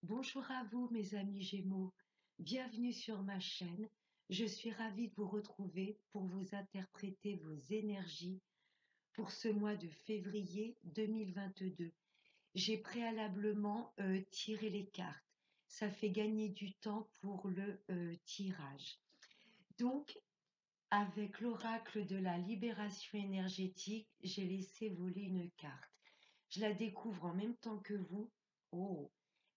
Bonjour à vous mes amis Gémeaux, bienvenue sur ma chaîne. Je suis ravie de vous retrouver pour vous interpréter vos énergies pour ce mois de février 2022. J'ai préalablement tiré les cartes. Ça fait gagner du temps pour le tirage. Donc, avec l'oracle de la libération énergétique, j'ai laissé voler une carte. Je la découvre en même temps que vous. Oh,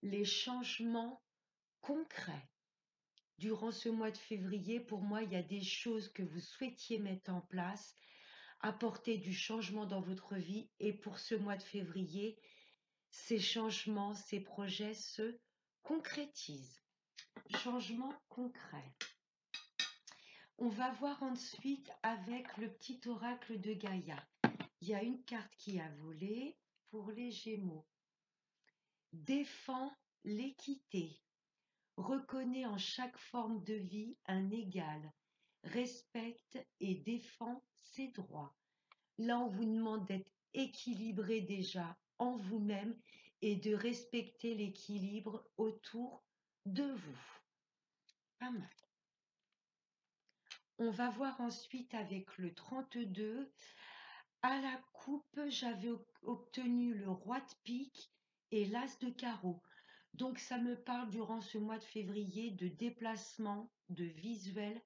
les changements concrets. Durant ce mois de février, pour moi, il y a des choses que vous souhaitiez mettre en place, apporter du changement dans votre vie. Et pour ce mois de février, ces changements, ces projets se concrétisent. Changement concret. On va voir ensuite avec le petit oracle de Gaïa. Il y a une carte qui a volé pour les Gémeaux. Défends l'équité. Reconnais en chaque forme de vie un égal, respecte et défend ses droits. Là, on vous demande d'être équilibré déjà en vous-même et de respecter l'équilibre autour de vous. Pas mal. On va voir ensuite avec le 32. À la coupe, j'avais obtenu le roi de pique et l'as de carreau. Donc ça me parle durant ce mois de février de déplacement, de visuel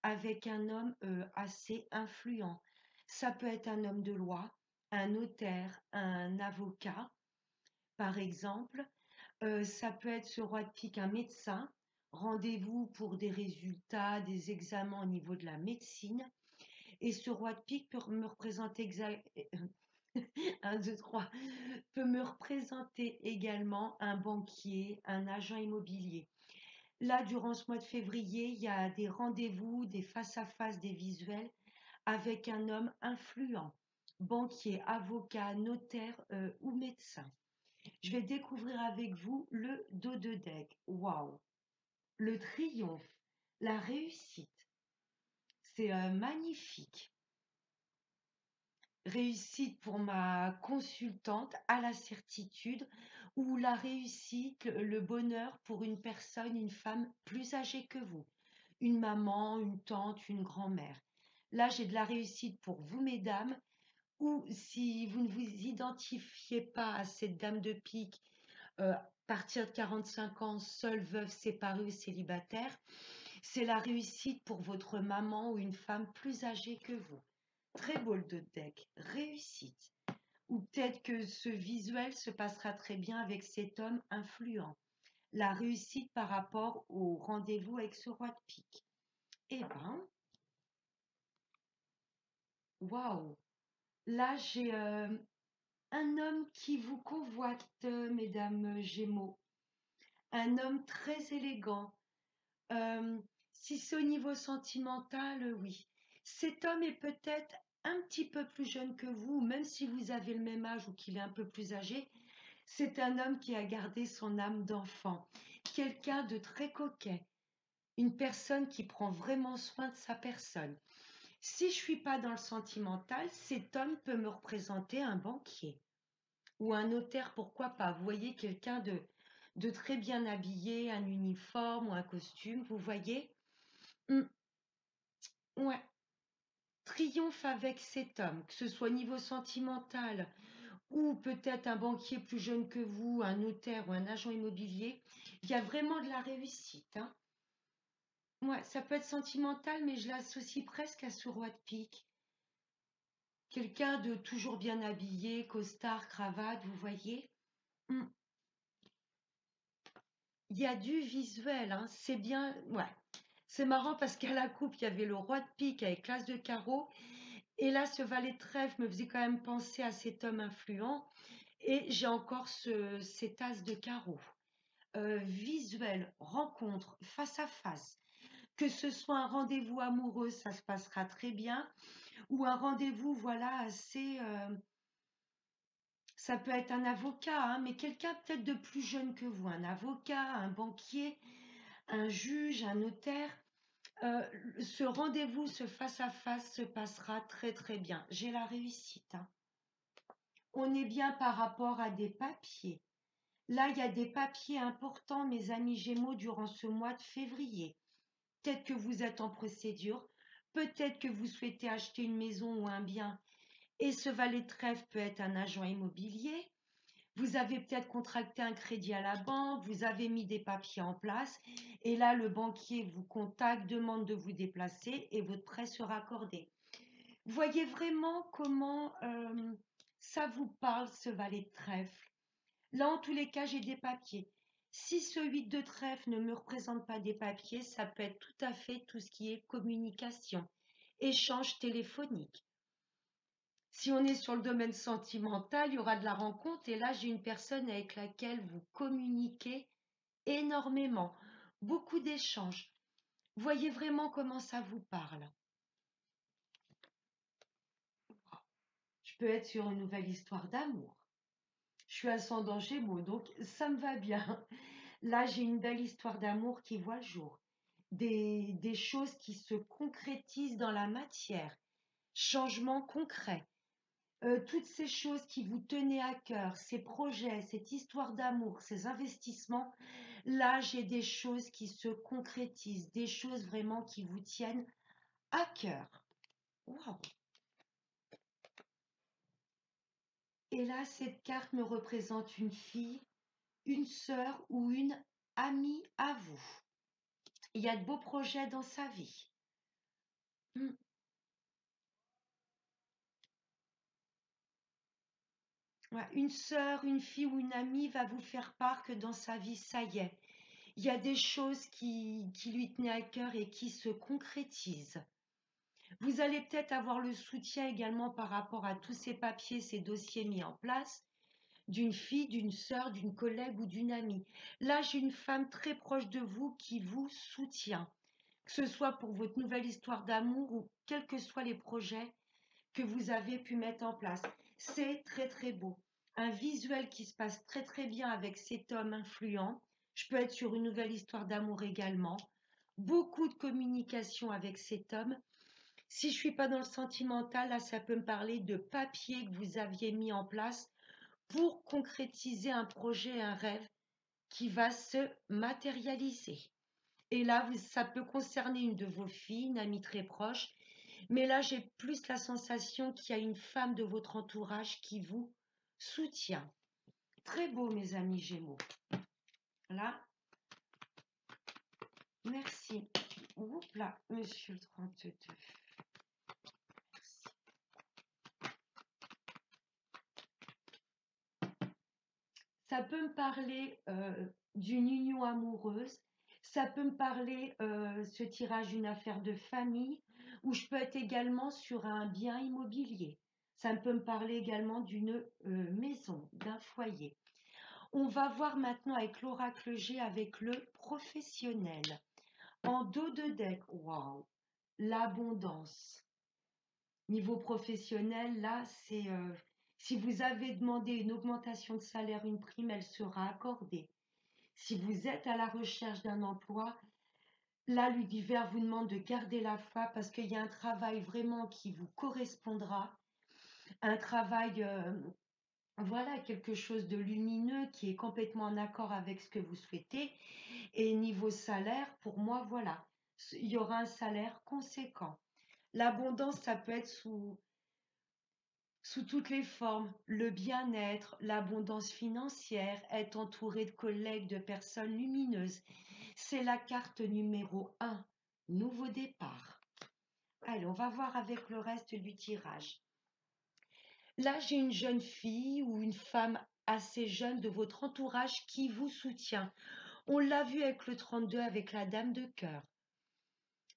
avec un homme assez influent. Ça peut être un homme de loi, un notaire, un avocat, par exemple. Ça peut être ce roi de pique, un médecin. Rendez-vous pour des résultats, des examens au niveau de la médecine. Et ce roi de pique peut me représenter 1, 2, 3, peut me représenter également un banquier, un agent immobilier. Là, durant ce mois de février, il y a des rendez-vous, des face-à-face, des visuels avec un homme influent, banquier, avocat, notaire ou médecin. Je vais découvrir avec vous le dos de deck. Waouh! Le triomphe, la réussite. C'est magnifique. Réussite pour ma consultante à la certitude ou la réussite, le bonheur pour une personne, une femme plus âgée que vous, une maman, une tante, une grand-mère. Là, j'ai de la réussite pour vous, mesdames, ou si vous ne vous identifiez pas à cette dame de pique, à partir de 45 ans, seule, veuve, séparée ou célibataire, c'est la réussite pour votre maman ou une femme plus âgée que vous. Très beau le deck, réussite. Ou peut-être que ce visuel se passera très bien avec cet homme influent. La réussite par rapport au rendez-vous avec ce roi de pique. Eh ben, waouh! Là, j'ai un homme qui vous convoite, mesdames Gémeaux. Un homme très élégant. Euh, Si c'est au niveau sentimental, oui. Cet homme est peut-être un petit peu plus jeune que vous, même si vous avez le même âge ou qu'il est un peu plus âgé. C'est un homme qui a gardé son âme d'enfant, quelqu'un de très coquet, une personne qui prend vraiment soin de sa personne. Si je ne suis pas dans le sentimental, cet homme peut me représenter un banquier ou un notaire, pourquoi pas. Vous voyez, quelqu'un de très bien habillé, un uniforme ou un costume, vous voyez. Ouais, triomphe avec cet homme, que ce soit au niveau sentimental ou peut-être un banquier plus jeune que vous, un notaire ou un agent immobilier, il y a vraiment de la réussite, hein. Ouais, ça peut être sentimental, mais je l'associe presque à ce roi de pique. Quelqu'un de toujours bien habillé, costard, cravate, vous voyez. Hmm. Il y a du visuel, hein. C'est bien. Ouais. C'est marrant parce qu'à la coupe, il y avait le roi de pique avec l'as de carreau. Et là, ce valet de trèfle me faisait quand même penser à cet homme influent. Et j'ai encore cet as de carreau. Visuel, rencontre, face à face. Que ce soit un rendez-vous amoureux, ça se passera très bien. Ou un rendez-vous, voilà, assez... ça peut être un avocat, hein, mais quelqu'un peut-être de plus jeune que vous. Un avocat, un banquier, un juge, un notaire. Euh, Ce rendez-vous, ce face-à-face se passera très très bien. J'ai la réussite, hein. On est bien par rapport à des papiers. Là, il y a des papiers importants, mes amis Gémeaux, durant ce mois de février. Peut-être que vous êtes en procédure, peut-être que vous souhaitez acheter une maison ou un bien, et ce valet de trèfle peut être un agent immobilier. Vous avez peut-être contracté un crédit à la banque, vous avez mis des papiers en place, et là, le banquier vous contacte, demande de vous déplacer, et votre prêt sera accordé. Voyez vraiment comment ça vous parle, ce valet de trèfle. Là, en tous les cas, j'ai des papiers. Si ce 8 de trèfle ne me représente pas des papiers, ça peut être tout à fait tout ce qui est communication, échange téléphonique. Si on est sur le domaine sentimental, il y aura de la rencontre et là, j'ai une personne avec laquelle vous communiquez énormément, beaucoup d'échanges. Voyez vraiment comment ça vous parle. Je peux être sur une nouvelle histoire d'amour. Je suis ascendant Gémeaux, donc ça me va bien. Là, j'ai une belle histoire d'amour qui voit le jour. Des choses qui se concrétisent dans la matière, changements concrets. Toutes ces choses qui vous tenaient à cœur, ces projets, cette histoire d'amour, ces investissements, là, j'ai des choses qui se concrétisent, des choses vraiment qui vous tiennent à cœur. Waouh! Et là, cette carte me représente une fille, une sœur ou une amie à vous. Il y a de beaux projets dans sa vie. Hmm. Ouais, une sœur, une fille ou une amie va vous faire part que dans sa vie, ça y est, il y a des choses qui lui tenaient à cœur et qui se concrétisent. Vous allez peut-être avoir le soutien également par rapport à tous ces papiers, ces dossiers mis en place, d'une fille, d'une sœur, d'une collègue ou d'une amie. Là, j'ai une femme très proche de vous qui vous soutient, que ce soit pour votre nouvelle histoire d'amour ou quels que soient les projets que vous avez pu mettre en place. C'est très très beau. Un visuel qui se passe très très bien avec cet homme influent. Je peux être sur une nouvelle histoire d'amour également. Beaucoup de communication avec cet homme. Si je ne suis pas dans le sentimental, là, ça peut me parler de papier que vous aviez mis en place pour concrétiser un projet, un rêve qui va se matérialiser. Et là, ça peut concerner une de vos filles, une amie très proche. Mais là, j'ai plus la sensation qu'il y a une femme de votre entourage qui vous soutient. Très beau, mes amis Gémeaux. Là, merci. Oups là, monsieur le 32. Merci. Ça peut me parler d'une union amoureuse. Ça peut me parler, ce tirage, d'une affaire de famille, ou je peux être également sur un bien immobilier. Ça peut me parler également d'une maison, d'un foyer. On va voir maintenant avec l'oracle G, avec le professionnel. En dos de deck, waouh, l'abondance. Niveau professionnel, là, c'est si vous avez demandé une augmentation de salaire, une prime, elle sera accordée. Si vous êtes à la recherche d'un emploi, là, l'univers vous demande de garder la foi parce qu'il y a un travail vraiment qui vous correspondra, un travail, voilà, quelque chose de lumineux qui est complètement en accord avec ce que vous souhaitez. Et niveau salaire, pour moi, voilà, il y aura un salaire conséquent. L'abondance, ça peut être sous toutes les formes, le bien-être, l'abondance financière, être entouré de collègues, de personnes lumineuses. C'est la carte numéro 1, nouveau départ. Allez, on va voir avec le reste du tirage. Là, j'ai une jeune fille ou une femme assez jeune de votre entourage qui vous soutient. On l'a vu avec le 32, avec la dame de cœur.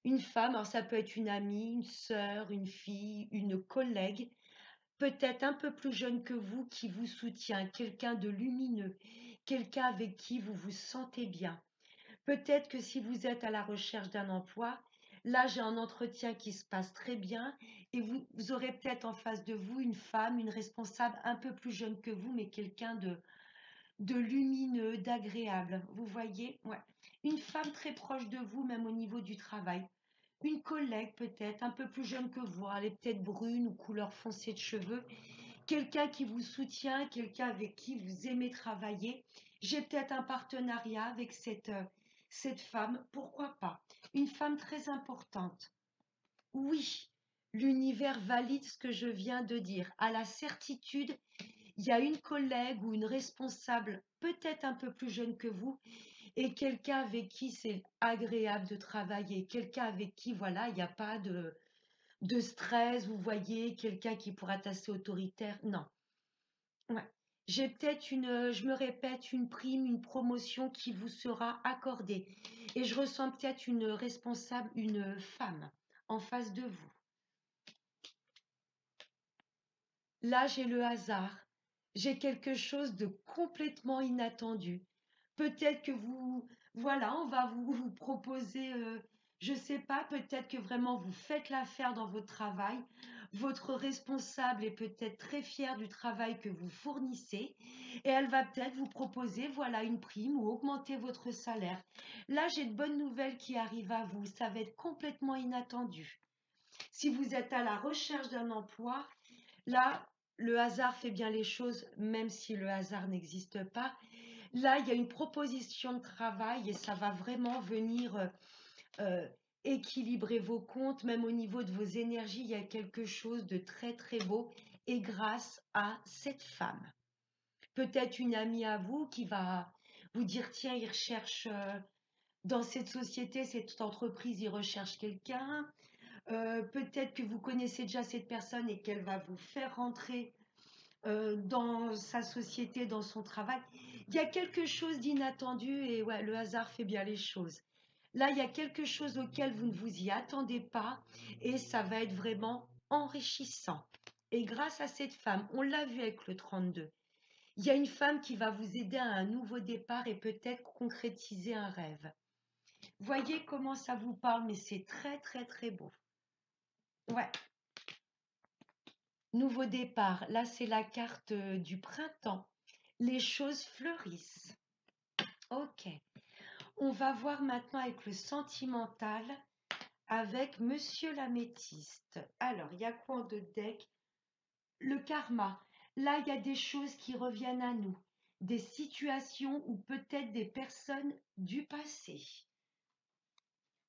Une femme, alors ça peut être une amie, une sœur, une fille, une collègue, peut-être un peu plus jeune que vous, qui vous soutient, quelqu'un de lumineux, quelqu'un avec qui vous vous sentez bien. Peut-être que si vous êtes à la recherche d'un emploi, là j'ai un entretien qui se passe très bien et vous aurez peut-être en face de vous une femme, une responsable un peu plus jeune que vous, mais quelqu'un de lumineux, d'agréable. Vous voyez? Ouais. Une femme très proche de vous, même au niveau du travail. Une collègue peut-être, un peu plus jeune que vous, elle est peut-être brune ou couleur foncée de cheveux. Quelqu'un qui vous soutient, quelqu'un avec qui vous aimez travailler. J'ai peut-être un partenariat avec cette femme, pourquoi pas? Une femme très importante. Oui, l'univers valide ce que je viens de dire. À la certitude, il y a une collègue ou une responsable, peut-être un peu plus jeune que vous, et quelqu'un avec qui c'est agréable de travailler, quelqu'un avec qui, voilà, il n'y a pas de stress, vous voyez, quelqu'un qui pourra être assez autoritaire. Non. Ouais. J'ai peut-être je me répète, une prime, une promotion qui vous sera accordée. Et je ressens peut-être une responsable, une femme en face de vous. Là, j'ai le hasard. J'ai quelque chose de complètement inattendu. Peut-être que voilà, on va vous proposer, je ne sais pas, peut-être que vraiment vous faites l'affaire dans votre travail. Votre responsable est peut-être très fière du travail que vous fournissez et elle va peut-être vous proposer, voilà, une prime ou augmenter votre salaire. Là, j'ai de bonnes nouvelles qui arrivent à vous. Ça va être complètement inattendu. Si vous êtes à la recherche d'un emploi, là, le hasard fait bien les choses, même si le hasard n'existe pas. Là, il y a une proposition de travail et ça va vraiment venir euh, équilibrer vos comptes, même au niveau de vos énergies, il y a quelque chose de très très beau et grâce à cette femme. Peut-être une amie à vous qui va vous dire, tiens, il recherche dans cette société, cette entreprise, il recherche quelqu'un. Peut-être que vous connaissez déjà cette personne et qu'elle va vous faire rentrer dans sa société, dans son travail. Il y a quelque chose d'inattendu et ouais, le hasard fait bien les choses. Là, il y a quelque chose auquel vous ne vous y attendez pas et ça va être vraiment enrichissant. Et grâce à cette femme, on l'a vu avec le 32, il y a une femme qui va vous aider à un nouveau départ et peut-être concrétiser un rêve. Voyez comment ça vous parle, mais c'est très très très beau. Ouais, nouveau départ. Là, c'est la carte du printemps. Les choses fleurissent. Ok. On va voir maintenant avec le sentimental, avec Monsieur l'Améthyste. Alors, il y a quoi en deux decks? Le karma. Là, il y a des choses qui reviennent à nous, des situations ou peut-être des personnes du passé.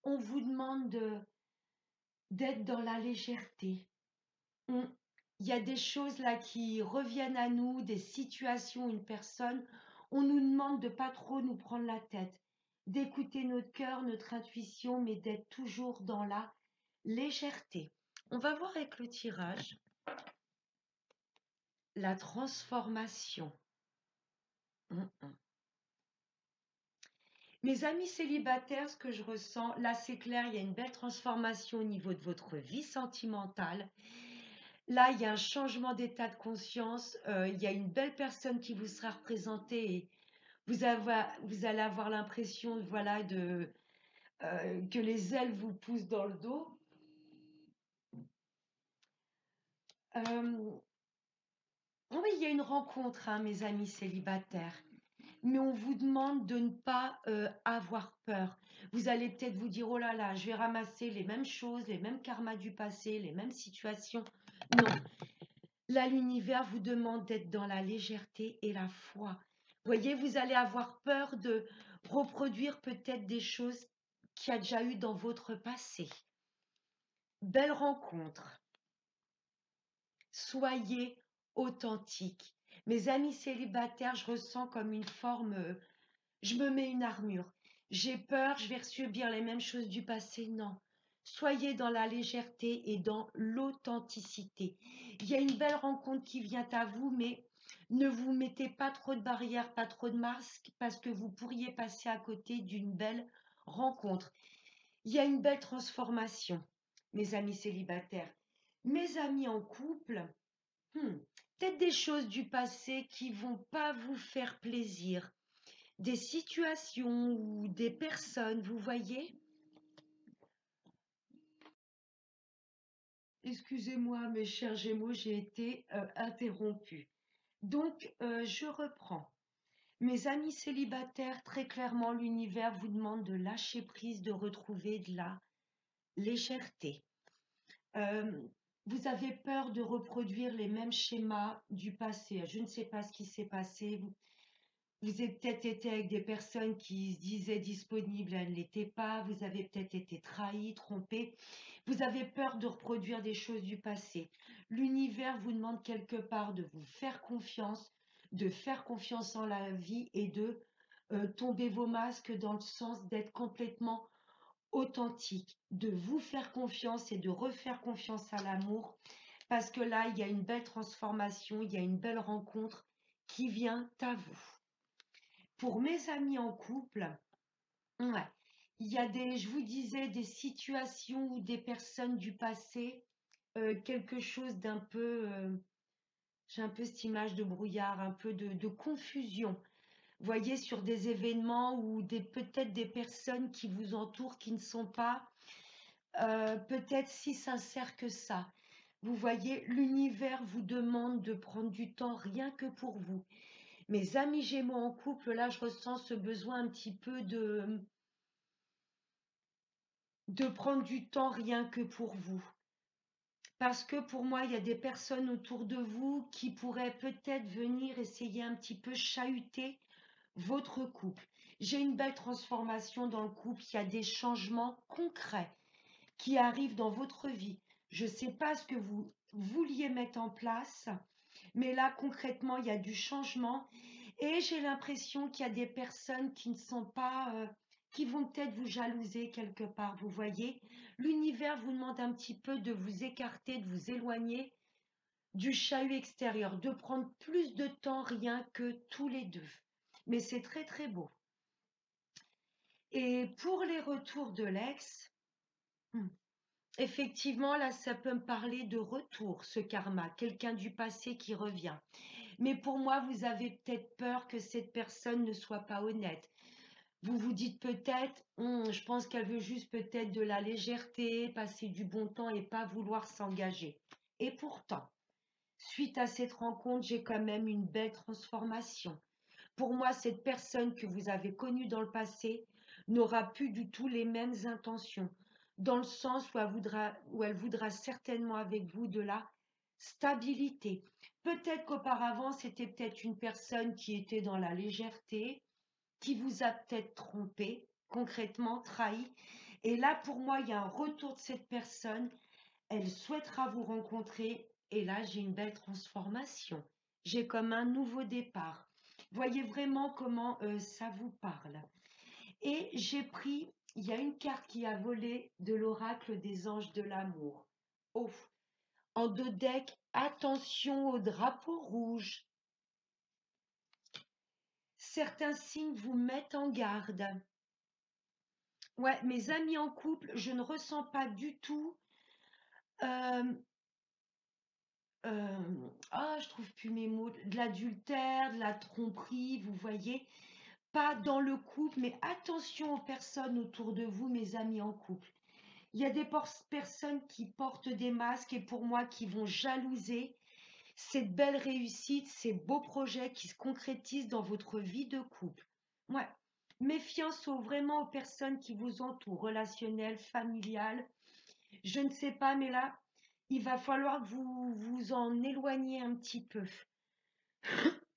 On vous demande d'être dans la légèreté. On- Il y a des choses là qui reviennent à nous, des situations, une personne. On nous demande de pas trop nous prendre la tête, d'écouter notre cœur, notre intuition, mais d'être toujours dans la légèreté. On va voir avec le tirage la transformation. Hum, hum. Mes amis célibataires, ce que je ressens, là c'est clair, il y a une belle transformation au niveau de votre vie sentimentale. Là, il y a un changement d'état de conscience, il y a une belle personne qui vous sera représentée et vous allez avoir l'impression, voilà, que les ailes vous poussent dans le dos. Euh, oui, il y a une rencontre, hein, mes amis célibataires, mais on vous demande de ne pas avoir peur. Vous allez peut-être vous dire, oh là là, je vais ramasser les mêmes choses, les mêmes karmas du passé, les mêmes situations. Non, là, l'univers vous demande d'être dans la légèreté et la foi. Voyez, vous allez avoir peur de reproduire peut-être des choses qu'il y a déjà eu dans votre passé. Belle rencontre. Soyez authentique. Mes amis célibataires, je ressens comme une forme, je me mets une armure. J'ai peur, je vais subir les mêmes choses du passé. Non. Soyez dans la légèreté et dans l'authenticité. Il y a une belle rencontre qui vient à vous, mais ne vous mettez pas trop de barrières, pas trop de masques, parce que vous pourriez passer à côté d'une belle rencontre. Il y a une belle transformation, mes amis célibataires. Mes amis en couple, hmm, peut-être des choses du passé qui vont pas vous faire plaisir, des situations ou des personnes, vous voyez? Excusez-moi, mes chers Gémeaux, j'ai été interrompue. Donc, je reprends. Mes amis célibataires, très clairement, l'univers vous demande de lâcher prise, de retrouver de la légèreté. Euh, vous avez peur de reproduire les mêmes schémas du passé. Je ne sais pas ce qui s'est passé. Vous avez peut-être été avec des personnes qui se disaient disponibles, elles ne l'étaient pas. Vous avez peut-être été trahi, trompé. Vous avez peur de reproduire des choses du passé. L'univers vous demande quelque part de vous faire confiance, de faire confiance en la vie et de tomber vos masques dans le sens d'être complètement authentique, de vous faire confiance et de refaire confiance à l'amour. Parce que là, il y a une belle transformation, il y a une belle rencontre qui vient à vous. Pour mes amis en couple, ouais, il y a des, je vous disais, des situations ou des personnes du passé, quelque chose d'un peu, j'ai un peu cette image de brouillard, un peu de confusion. Vous voyez, sur des événements ou des, peut-être des personnes qui vous entourent qui ne sont pas peut-être si sincères que ça. Vous voyez, l'univers vous demande de prendre du temps rien que pour vous. Mes amis Gémeaux en couple, là, je ressens ce besoin un petit peu de prendre du temps rien que pour vous. Parce que pour moi, il y a des personnes autour de vous qui pourraient peut-être venir essayer un petit peu chahuter votre couple. J'ai une belle transformation dans le couple, il y a des changements concrets qui arrivent dans votre vie. Je ne sais pas ce que vous vouliez mettre en place, mais là, concrètement, il y a du changement et j'ai l'impression qu'il y a des personnes qui ne sont pas, qui vont peut-être vous jalouser quelque part. Vous voyez, l'univers vous demande un petit peu de vous écarter, de vous éloigner du chahut extérieur, de prendre plus de temps rien que tous les deux. Mais c'est très très beau. Et pour les retours de l'ex, hmm, effectivement, là, ça peut me parler de retour, ce karma, quelqu'un du passé qui revient. Mais pour moi, vous avez peut-être peur que cette personne ne soit pas honnête. Vous vous dites peut-être, je pense qu'elle veut juste peut-être de la légèreté, passer du bon temps et pas vouloir s'engager. Et pourtant, suite à cette rencontre, j'ai quand même une belle transformation. Pour moi, cette personne que vous avez connue dans le passé n'aura plus du tout les mêmes intentions, dans le sens où elle voudra certainement avec vous de la stabilité. Peut-être qu'auparavant, c'était peut-être une personne qui était dans la légèreté, qui vous a peut-être trompé, concrètement trahi. Et là, pour moi, il y a un retour de cette personne. Elle souhaitera vous rencontrer. Et là, j'ai une belle transformation. J'ai comme un nouveau départ. Voyez vraiment comment ça vous parle. Et j'ai pris, il y a une carte qui a volé de l'oracle des anges de l'amour. Oh, en deux decks, attention au drapeau rouge. Certains signes vous mettent en garde. Ouais, mes amis en couple, je ne ressens pas du tout. euh, je trouve plus mes mots. De l'adultère, de la tromperie, vous voyez. Pas dans le couple, mais attention aux personnes autour de vous, mes amis en couple. Il y a des personnes qui portent des masques et pour moi qui vont jalouser cette belle réussite, ces beaux projets qui se concrétisent dans votre vie de couple. Ouais. Méfiance vraiment aux personnes qui vous entourent, relationnelles, familiales. Je ne sais pas, mais là, il va falloir que vous vous en éloigniez un petit peu.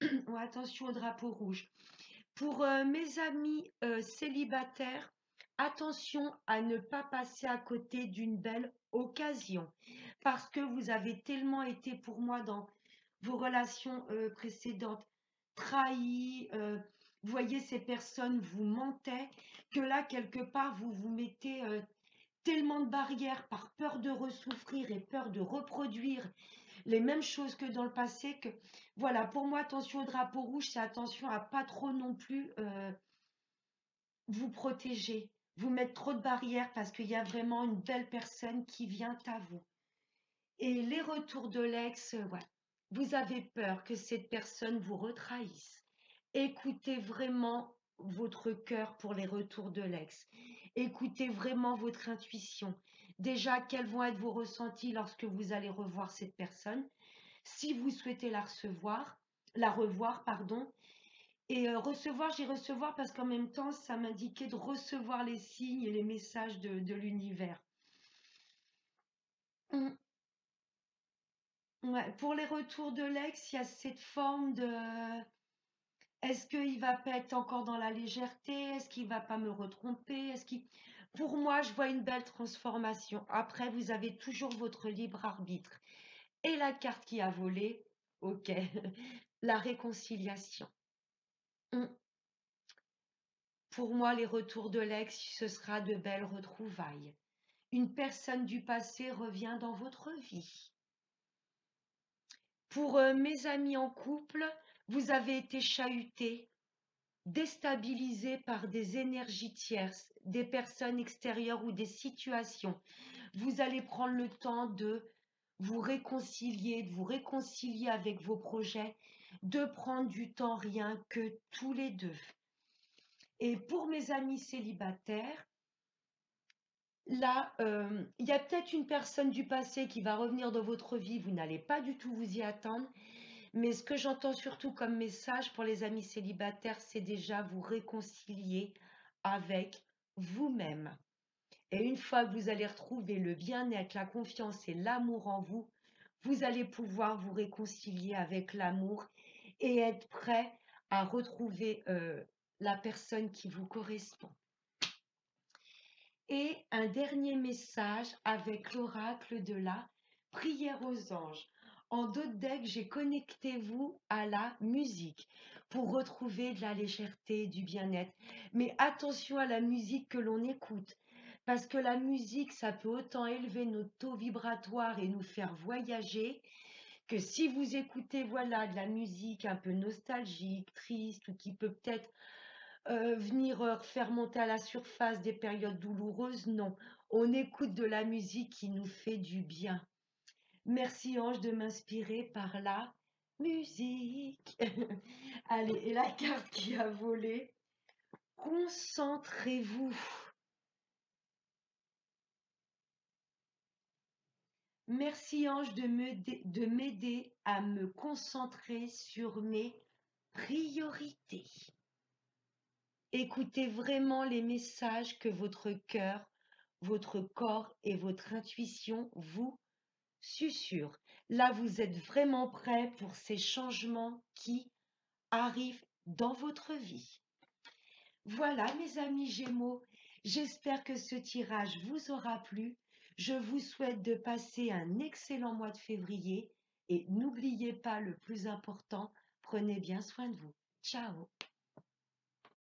Ouais, attention au drapeau rouge. Pour mes amis célibataires, attention à ne pas passer à côté d'une belle occasion parce que vous avez tellement été pour moi dans vos relations précédentes trahis, vous voyez, ces personnes vous mentaient, que là, quelque part, vous vous mettez tellement de barrières par peur de ressouffrir et peur de reproduire les mêmes choses que dans le passé que, voilà, pour moi, attention au drapeau rouge, c'est attention à pas trop non plus vous protéger, vous mettre trop de barrières parce qu'il y a vraiment une belle personne qui vient à vous. Et les retours de l'ex, ouais, vous avez peur que cette personne vous retrahisse. Écoutez vraiment votre cœur pour les retours de l'ex. Écoutez vraiment votre intuition. Déjà, quels vont être vos ressentis lorsque vous allez revoir cette personne? Si vous souhaitez la revoir, pardon. Et recevoir, j'ai recevoir parce qu'en même temps, ça m'indiquait de recevoir les signes et les messages de l'univers. Mm. Ouais, pour les retours de l'ex, il y a cette forme de... Est-ce qu'il va pas être encore dans la légèreté? Est-ce qu'il va pas me retromper? Pour moi, je vois une belle transformation. Après, vous avez toujours votre libre arbitre. Et la carte qui a volé, ok, la réconciliation. Hum. Pour moi, les retours de l'ex, ce sera de belles retrouvailles. Une personne du passé revient dans votre vie. Pour mes amis en couple, vous avez été chahutés, déstabilisés par des énergies tierces, des personnes extérieures ou des situations. Vous allez prendre le temps de vous réconcilier avec vos projets, de prendre du temps rien que tous les deux. Et pour mes amis célibataires, là, il y a peut-être une personne du passé qui va revenir dans votre vie, vous n'allez pas du tout vous y attendre, mais ce que j'entends surtout comme message pour les amis célibataires, c'est déjà vous réconcilier avec vous-même. Et une fois que vous allez retrouver le bien-être, la confiance et l'amour en vous, vous allez pouvoir vous réconcilier avec l'amour et être prêt à retrouver la personne qui vous correspond. Et un dernier message avec l'oracle de la prière aux anges. En d'autres decks, j'ai connecté vous à la musique pour retrouver de la légèreté, du bien-être. Mais attention à la musique que l'on écoute, parce que la musique, ça peut autant élever notre taux vibratoire et nous faire voyager, que si vous écoutez, voilà, de la musique un peu nostalgique, triste, ou qui peut peut-être venir faire monter à la surface des périodes douloureuses, non. On écoute de la musique qui nous fait du bien. Merci Ange de m'inspirer par la musique. Allez, et la carte qui a volé, concentrez-vous. Merci Ange de m'aider à me concentrer sur mes priorités. Écoutez vraiment les messages que votre cœur, votre corps et votre intuition vous susurrent. Là, vous êtes vraiment prêt pour ces changements qui arrivent dans votre vie. Voilà, mes amis Gémeaux, j'espère que ce tirage vous aura plu. Je vous souhaite de passer un excellent mois de février et n'oubliez pas le plus important, prenez bien soin de vous. Ciao!